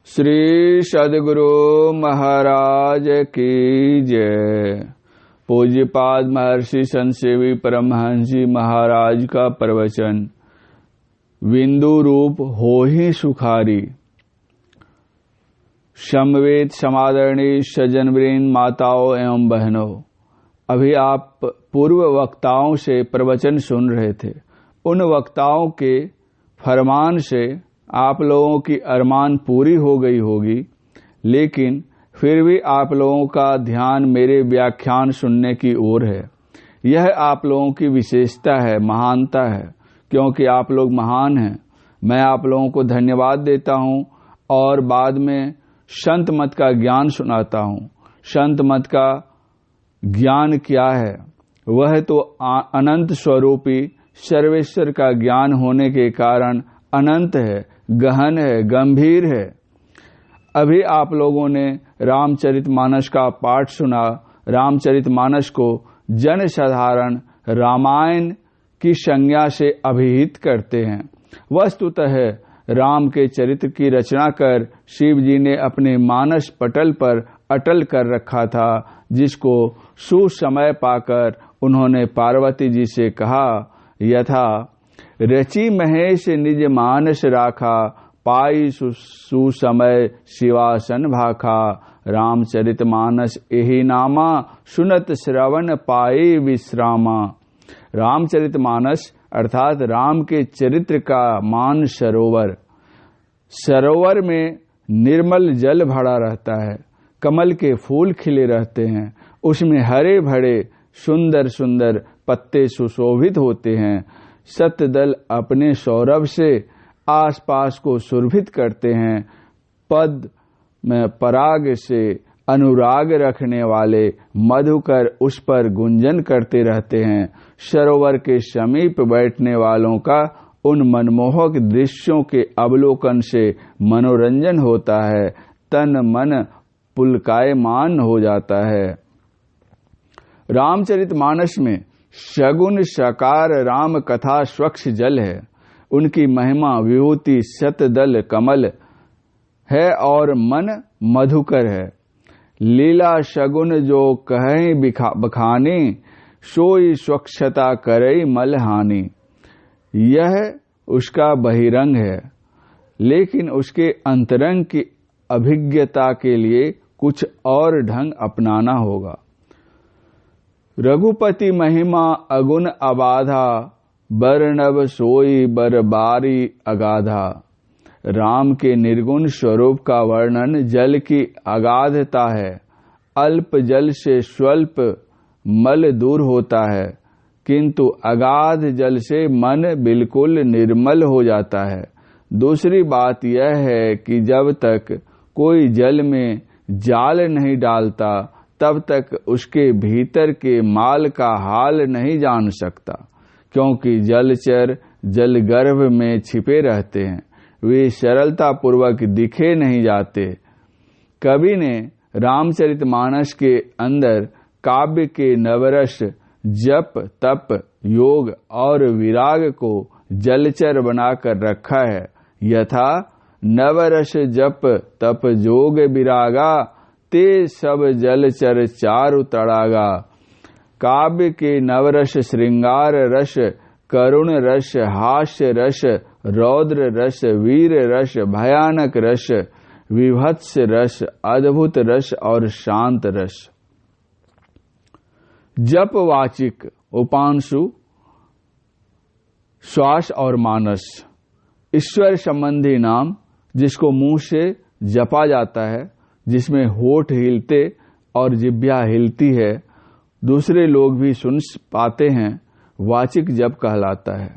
श्री सद्गुरु महाराज की जय। पूज्यपाद महर्षि संत सेवी परमहंस जी महाराज का प्रवचन। बिंदु रूप हो ही सुखारी। समवेत समादरणीय सज्जनवृंद, माताओं एवं बहनों, अभी आप पूर्व वक्ताओं से प्रवचन सुन रहे थे। उन वक्ताओं के फरमान से आप लोगों की अरमान पूरी हो गई होगी, लेकिन फिर भी आप लोगों का ध्यान मेरे व्याख्यान सुनने की ओर है। यह आप लोगों की विशेषता है, महानता है, क्योंकि आप लोग महान हैं। मैं आप लोगों को धन्यवाद देता हूं और बाद में संत मत का ज्ञान सुनाता हूं। संत मत का ज्ञान क्या है? वह तो अनंत स्वरूपी सर्वेश्वर का ज्ञान होने के कारण अनंत है, गहन है, गंभीर है। अभी आप लोगों ने रामचरितमानस का पाठ सुना। रामचरितमानस को जन साधारण रामायण की संज्ञा से अभिहित करते हैं। वस्तुतः राम के चरित्र की रचना कर शिव जी ने अपने मानस पटल पर अटल कर रखा था, जिसको सुसमय पाकर उन्होंने पार्वती जी से कहा, यथा रचि महेश निज मानस राखा, पाई सुसमय शिवासन भाखा। रामचरितमानस एहि नामा, सुनत श्रवण पाए विश्रामा। रामचरितमानस अर्थात राम के चरित्र का मान सरोवर। सरोवर में निर्मल जल भरा रहता है, कमल के फूल खिले रहते हैं, उसमें हरे भरे सुंदर सुंदर पत्ते सुशोभित होते हैं। सतदल अपने सौरभ से आसपास को सुरभित करते हैं। पद में पराग से अनुराग रखने वाले मधुकर उस पर गुंजन करते रहते हैं। सरोवर के समीप बैठने वालों का उन मनमोहक दृश्यों के अवलोकन से मनोरंजन होता है, तन मन पुलकायमान हो जाता है। रामचरितमानस में सगुण सकार राम कथा स्वच्छ जल है। उनकी महिमा विभूति शतदल कमल है और मन मधुकर है। लीला सगुण जो कहें बखानी, सोई स्वच्छता करई मलहानि। यह उसका बहिरंग है, लेकिन उसके अंतरंग की अभिज्ञता के लिए कुछ और ढंग अपनाना होगा। रघुपति महिमा अगुण अबाधा, बरनब सोई बरबारी अगाधा। राम के निर्गुण स्वरूप का वर्णन जल की अगाधता है। अल्प जल से स्वल्प मल दूर होता है, किंतु अगाध जल से मन बिल्कुल निर्मल हो जाता है। दूसरी बात यह है कि जब तक कोई जल में जाल नहीं डालता, तब तक उसके भीतर के माल का हाल नहीं जान सकता, क्योंकि जलचर जलगर्भ में छिपे रहते हैं। वे सरलता पूर्वक दिखे नहीं जाते। कवि ने रामचरितमानस के अंदर काव्य के नवरस जप तप योग और विराग को जलचर बनाकर रखा है। यथा नवरस जप तप जोग विरागा, ते सब जलचर चारु तड़ागा। काव्य के नवरस श्रृंगार रस, करुण रस, हास्य रस, रौद्र रस, वीर रस, भयानक रस, विभत्स रस, अद्भुत रस और शांत रस। जपवाचिक उपांशु श्वास और मानस, ईश्वर संबंधी नाम जिसको मुंह से जपा जाता है, जिसमें होठ हिलते और जिह्वा हिलती है, दूसरे लोग भी सुन पाते हैं, वाचिक जप कहलाता है।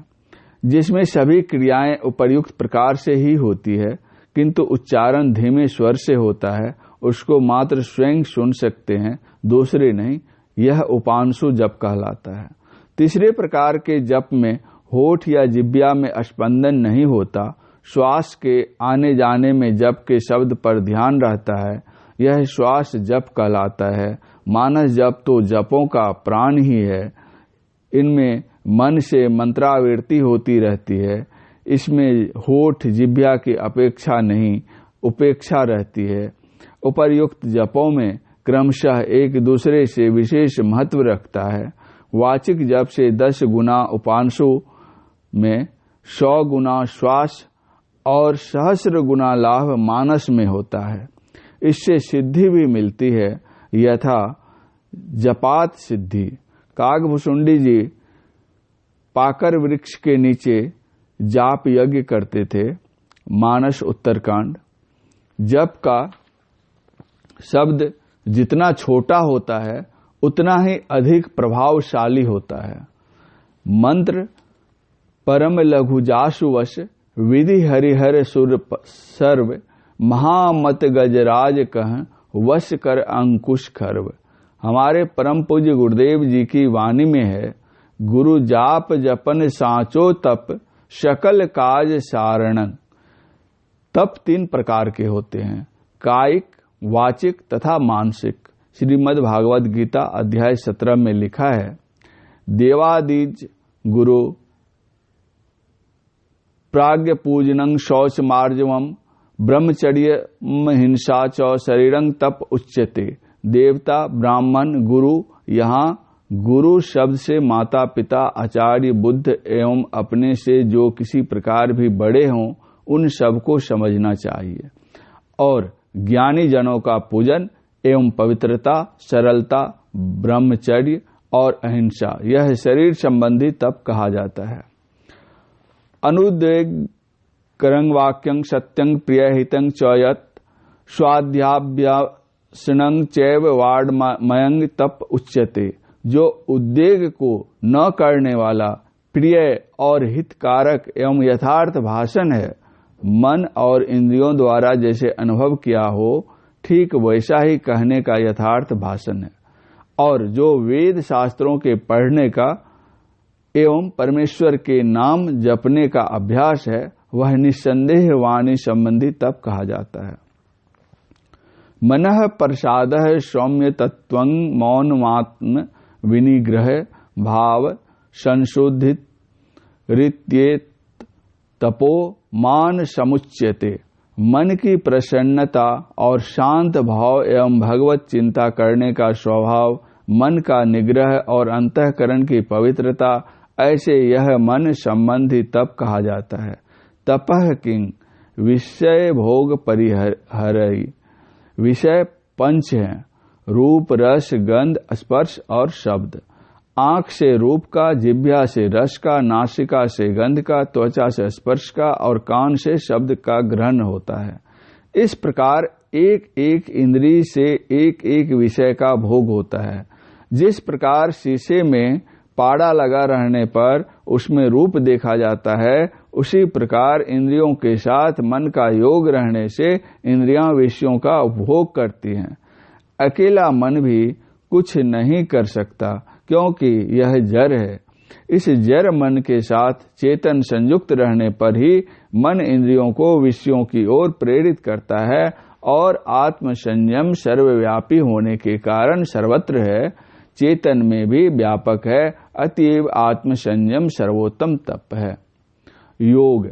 जिसमें सभी क्रियाएं उपर्युक्त प्रकार से ही होती है, किंतु उच्चारण धीमे स्वर से होता है, उसको मात्र स्वयं सुन सकते हैं, दूसरे नहीं। यह उपांशु जप कहलाता है। तीसरे प्रकार के जप में होठ या जिह्वा में स्पंदन नहीं होता, श्वास के आने जाने में जप के शब्द पर ध्यान रहता है, यह श्वास जप कहलाता है। मानस जप तो जपों का प्राण ही है। इनमें मन से मंत्रावृत्ति होती रहती है। इसमें होठ जिह्वा की अपेक्षा नहीं, उपेक्षा रहती है। उपर्युक्त जपों में क्रमशः एक दूसरे से विशेष महत्व रखता है। वाचिक जप से 10 गुना उपांशु में, 100 गुना श्वास और सहस्र गुना लाभ मानस में होता है। इससे सिद्धि भी मिलती है, यथा जपात सिद्धि। कागभुसुंडी जी पाकर वृक्ष के नीचे जाप यज्ञ करते थे। मानस उत्तरकांड। जप का शब्द जितना छोटा होता है उतना ही अधिक प्रभावशाली होता है। मंत्र परम लघु जासुवश, विधि हरिहर सुर सर्व, महामत गजराज कह, वश कर अंकुश खर्व। हमारे परम पूज्य गुरुदेव जी की वाणी में है, गुरु जाप जपन साचो तप, सकल काज सारणं। तप 3 प्रकार के होते हैं, कायिक, वाचिक तथा मानसिक। श्रीमद् भागवत गीता अध्याय 17 में लिखा है, देवादीज गुरु प्राज्ञ पूजनं शौच मार्जवम, ब्रह्मचर्य हिंसा च शरीरं तप उच्यते। देवता, ब्राह्मण, गुरु। यहाँ गुरु शब्द से माता पिता, आचार्य, बुद्ध एवं अपने से जो किसी प्रकार भी बड़े हों उन सबको समझना चाहिए। और ज्ञानी जनों का पूजन एवं पवित्रता, सरलता, ब्रह्मचर्य और अहिंसा, यह शरीर संबंधी तप कहा जाता है। अनुद्वेग करंग वाक्यं सत्यं प्रियहितं च यत्, स्वाध्याभ्यासनं चैव वाड्मयं तप उच्यते। जो उद्वेग को न करने वाला, प्रिय और हितकारक एवं यथार्थ भाषण है, मन और इंद्रियों द्वारा जैसे अनुभव किया हो ठीक वैसा ही कहने का यथार्थ भाषण है। और जो वेद शास्त्रों के पढ़ने का एवं परमेश्वर के नाम जपने का अभ्यास है, वह निस्संदेह वाणी संबंधी तप कहा जाता है। मनः प्रसादः सौम्य तत्वं मौनमात्म विनिग्रह भाव संशोधित रित्येत तपो मान समुच्यते। मन की प्रसन्नता और शांत भाव एवं भगवत चिंता करने का स्वभाव, मन का निग्रह और अंतःकरण की पवित्रता, ऐसे यह मन संबंधी तप कहा जाता है। तपः किंग विषय भोग परिहरई। विषय 5 हैं, रूप, रस, गंध, स्पर्श और शब्द। आंख से रूप का, जिह्वा से रस का, नासिका से गंध का, त्वचा से स्पर्श का और कान से शब्द का ग्रहण होता है। इस प्रकार एक एक इंद्रिय से एक एक विषय का भोग होता है। जिस प्रकार शीशे में पाड़ा लगा रहने पर उसमें रूप देखा जाता है, उसी प्रकार इंद्रियों के साथ मन का योग रहने से इंद्रियां विषयों का उपभोग करती हैं। अकेला मन भी कुछ नहीं कर सकता, क्योंकि यह जड़ है। इस जड़ मन के साथ चेतन संयुक्त रहने पर ही मन इंद्रियों को विषयों की ओर प्रेरित करता है और आत्म संयम सर्वव्यापी होने के कारण सर्वत्र है, चेतन में भी व्यापक है। अतएव आत्म संयम सर्वोत्तम तप है। योग।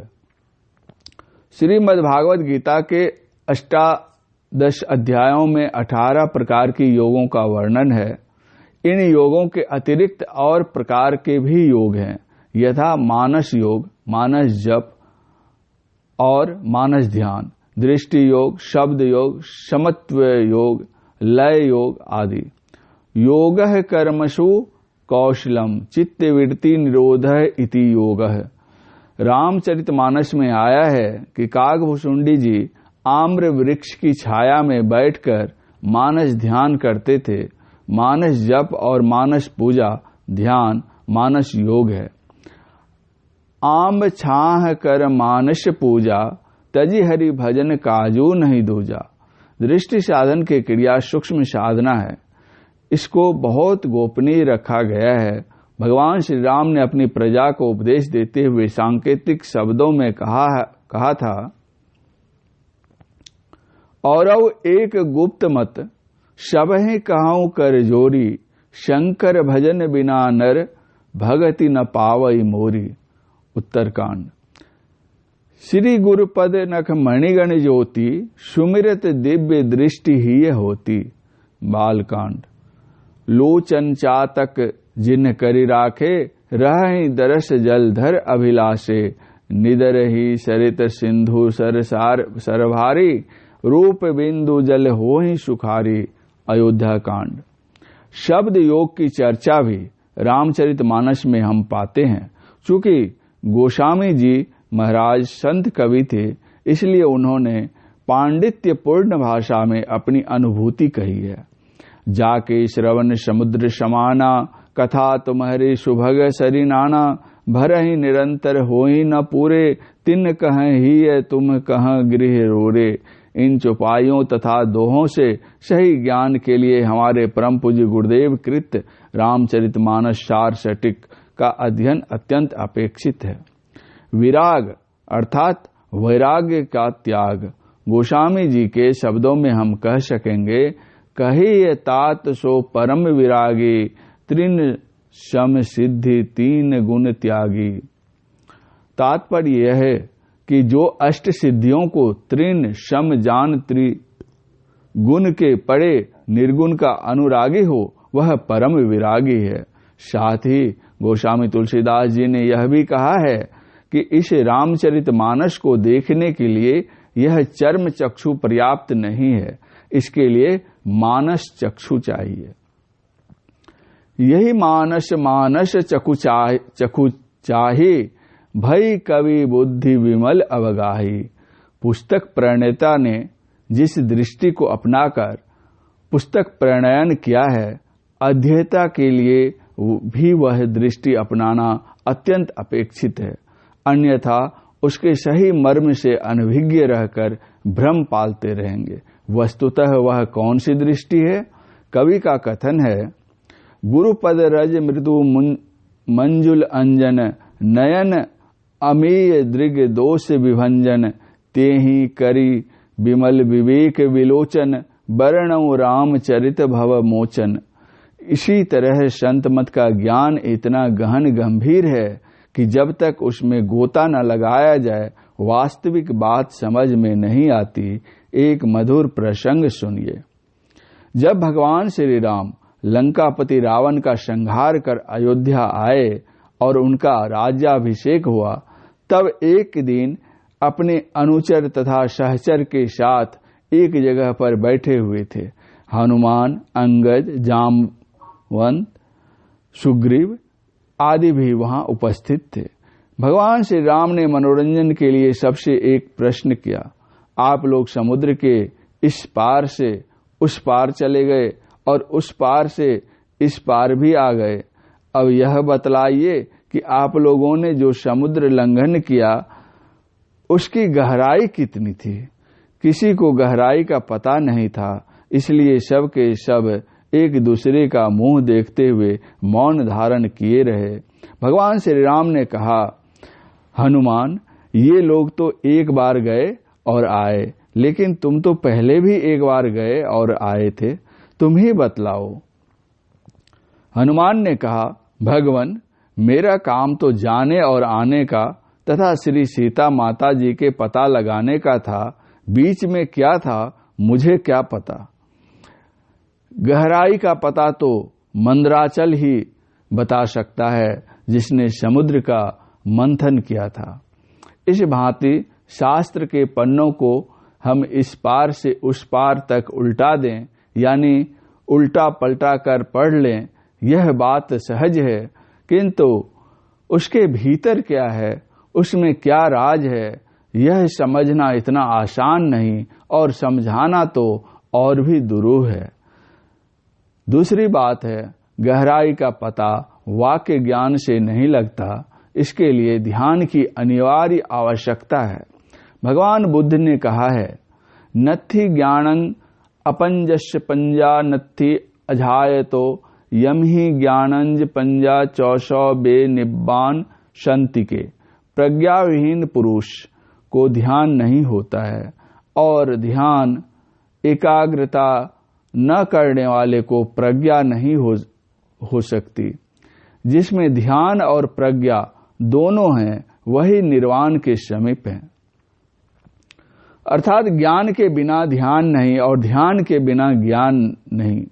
श्रीमद् भागवत गीता के 18 अध्यायों में 18 प्रकार की योगों का वर्णन है। इन योगों के अतिरिक्त और प्रकार के भी योग हैं, यथा मानस योग, मानस जप और मानस ध्यान, दृष्टि योग, शब्द योग, समत्व योग, लय योग आदि। योगः कर्मसु कौशलम चित्तवृत्ति निरोधः इति योगः। रामचरितमानस में आया है कि कागभुसुंडी जी आम्र वृक्ष की छाया में बैठकर मानस ध्यान करते थे। मानस जप और मानस पूजा ध्यान मानस योग है। आम छाह कर मानस पूजा, तजी हरि भजन काजू नहीं दूजा। दृष्टि साधन की क्रिया सूक्ष्म साधना है, इसको बहुत गोपनीय रखा गया है। भगवान श्री राम ने अपनी प्रजा को उपदेश देते हुए सांकेतिक शब्दों में कहा था, और एक गुप्त मत सबहि कहूं कर जोरी, शंकर भजन बिना नर भगति न पावई मोरी। उत्तरकांड। श्री गुरुपद नख मणिगण ज्योति, सुमिरत दिव्य दृष्टि ही होती। बालकांड। लोचन चातक जिन करि राखे, रहहि दरस जलधर अभिलाषे। निदर ही सरित सिंधु सरभारी, रूप बिंदु जल होहि सुखारी। अयोध्या कांड। शब्द योग की चर्चा भी रामचरितमानस में हम पाते हैं। चूंकि गोस्वामी जी महाराज संत कवि थे, इसलिए उन्होंने पांडित्यपूर्ण भाषा में अपनी अनुभूति कही है। जाके श्रवण समुद्र समाना, कथा तुम्हारी सुभग सरी नाना। भरहि निरंतर होई न पूरे, तिन कह ही तुम कह गृह रोरे। इन चौपाइयों तथा दोहों से सही ज्ञान के लिए हमारे परम पूज्य गुरुदेव कृत रामचरितमानस सार सटिक का अध्ययन अत्यंत अपेक्षित है। विराग अर्थात वैराग्य का त्याग। गोस्वामी जी के शब्दों में हम कह सकेंगे, कही तात सो परम विरागी, त्रिन सम सिद्धि तीन गुण त्यागी। तात्पर्य यह है कि जो अष्ट सिद्धियों को त्रिन सम जान त्रिगुण के पड़े निर्गुण का अनुरागी हो, वह परम विरागी है। साथ ही गोस्वामी तुलसीदास जी ने यह भी कहा है कि इस रामचरितमानस को देखने के लिए यह चर्म चक्षु पर्याप्त नहीं है, इसके लिए मानस चक्षु चाहिए। यही मानस चक्षु चाहे, भई कवि बुद्धि विमल अवगाही। पुस्तक प्रणेता ने जिस दृष्टि को अपनाकर पुस्तक प्रणयन किया है, अध्येता के लिए भी वह दृष्टि अपनाना अत्यंत अपेक्षित है। अन्यथा उसके सही मर्म से अनभिज्ञ रहकर भ्रम पालते रहेंगे। वस्तुतः वह कौन सी दृष्टि है? कवि का कथन है, गुरुपद रज मृदु मंजुल अंजन, नयन अमीय दृग दोष विभंजन। तेहि करी विमल विवेक विलोचन, वर्णौ रामचरित भव मोचन। इसी तरह संत मत का ज्ञान इतना गहन गंभीर है कि जब तक उसमें गोता न लगाया जाए वास्तविक बात समझ में नहीं आती। एक मधुर प्रसंग सुनिए। जब भगवान श्री राम लंकापति रावण का संहार कर अयोध्या आए और उनका राज्याभिषेक हुआ, तब एक दिन अपने अनुचर तथा सहचर के साथ एक जगह पर बैठे हुए थे। हनुमान, अंगद, जामवंत, सुग्रीव आदि भी वहां उपस्थित थे। भगवान श्री राम ने मनोरंजन के लिए सबसे एक प्रश्न किया, आप लोग समुद्र के इस पार से उस पार चले गए और उस पार से इस पार भी आ गए। अब यह बतलाइए कि आप लोगों ने जो समुद्र लंघन किया उसकी गहराई कितनी थी? किसी को गहराई का पता नहीं था, इसलिए सब के सब एक दूसरे का मुंह देखते हुए मौन धारण किए रहे। भगवान श्री राम ने कहा, हनुमान, ये लोग तो एक बार गए और आए, लेकिन तुम तो पहले भी एक बार गए और आए थे, तुम ही बतलाओ। हनुमान ने कहा, भगवन, मेरा काम तो जाने और आने का तथा श्री सीता माता जी के पता लगाने का था, बीच में क्या था मुझे क्या पता। गहराई का पता तो मंदराचल ही बता सकता है जिसने समुद्र का मंथन किया था। इस भांति शास्त्र के पन्नों को हम इस पार से उस पार तक उल्टा दें, यानी उल्टा पलटा कर पढ़ लें, यह बात सहज है, किंतु उसके भीतर क्या है, उसमें क्या राज है, यह समझना इतना आसान नहीं और समझाना तो और भी दुरूह है। दूसरी बात है, गहराई का पता वाक्य ज्ञान से नहीं लगता, इसके लिए ध्यान की अनिवार्य आवश्यकता है। भगवान बुद्ध ने कहा है, नत्थि ज्ञानं अपंजस्य पंजा नत्थि अजायतो, यम ही ज्ञानंज पंजा चौसौ बे निब्बान शांति के। प्रज्ञाविहीन पुरुष को ध्यान नहीं होता है और ध्यान एकाग्रता न करने वाले को प्रज्ञा नहीं हो सकती। जिसमें ध्यान और प्रज्ञा दोनों हैं, वही निर्वाण के समीप है। अर्थात ज्ञान के बिना ध्यान नहीं और ध्यान के बिना ज्ञान नहीं।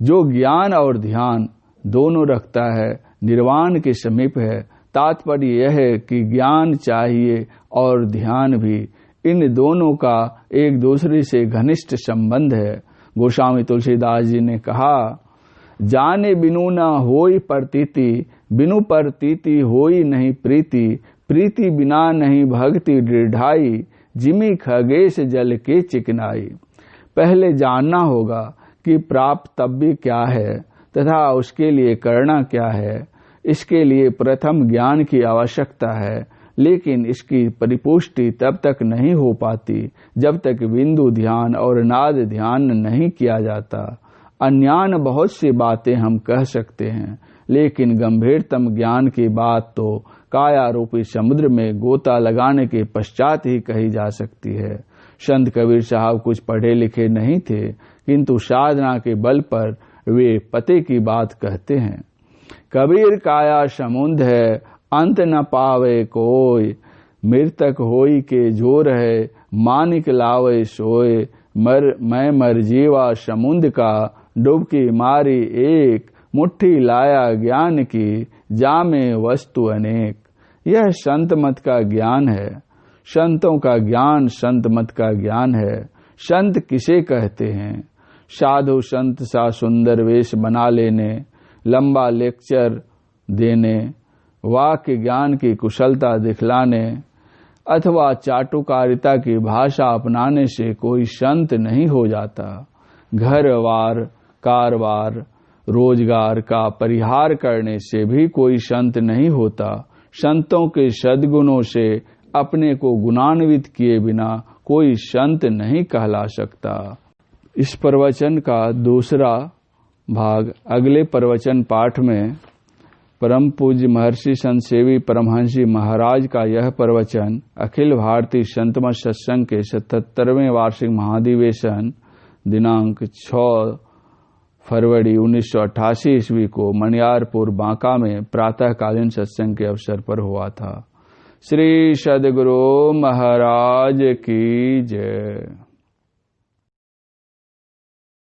जो ज्ञान और ध्यान दोनों रखता है निर्वाण के समीप है। तात्पर्य यह है कि ज्ञान चाहिए और ध्यान भी, इन दोनों का एक दूसरे से घनिष्ठ संबंध है। गोस्वामी तुलसीदास जी ने कहा, जाने बिनु न होई प्रतीति, बिनु प्रतीति होई नहीं प्रीति, प्रीति बिना नहीं भक्ति दृढ़ाई, जिमी खगेश जल के चिकनाई। पहले जानना होगा कि प्राप्तव्य क्या है तथा उसके लिए करना क्या है। इसके लिए प्रथम ज्ञान की आवश्यकता है, लेकिन इसकी परिपुष्टि तब तक नहीं हो पाती जब तक बिंदु ध्यान और नाद ध्यान नहीं किया जाता। अन्यान बहुत सी बातें हम कह सकते हैं, लेकिन गंभीरतम ज्ञान की बात तो काया रूपी समुद्र में गोता लगाने के पश्चात ही कही जा सकती है। संत कबीर साहब कुछ पढ़े लिखे नहीं थे, किंतु साधना के बल पर वे पते की बात कहते हैं। कबीर काया समुद्र है, अंत न पावे कोई, मृतक होई के जोर है, मानिक लावे सोए, मैं मर जीवा समुद्र का, डुबकी मारी एक, मुट्ठी लाया ज्ञान की, जामे वस्तु अनेक। यह संत मत का ज्ञान है। संतों का ज्ञान संत मत का ज्ञान है। संत किसे कहते हैं? साधु संत सा सुंदर वेश बना लेने, लंबा लेक्चर देने, वाक्य ज्ञान की कुशलता दिखलाने अथवा चाटुकारिता की भाषा अपनाने से कोई संत नहीं हो जाता। घर-वार, कारवार, रोजगार का परिहार करने से भी कोई संत नहीं होता। संतों के सद्गुणों से अपने को गुणान्वित किए बिना कोई संत नहीं कहला सकता। इस प्रवचन का दूसरा भाग अगले प्रवचन पाठ में परम पूज्य महर्षि संत सेवी परमहंस जी महाराज का यह प्रवचन अखिल भारतीय संतमत सत्संग के 77वें वार्षिक महाधिवेशन दिनांक 6 फरवरी 1988 ईस्वी को मनियारपुर बांका में प्रातःकालीन सत्संग के अवसर पर हुआ था। श्री सद्गुरु महाराज की जय।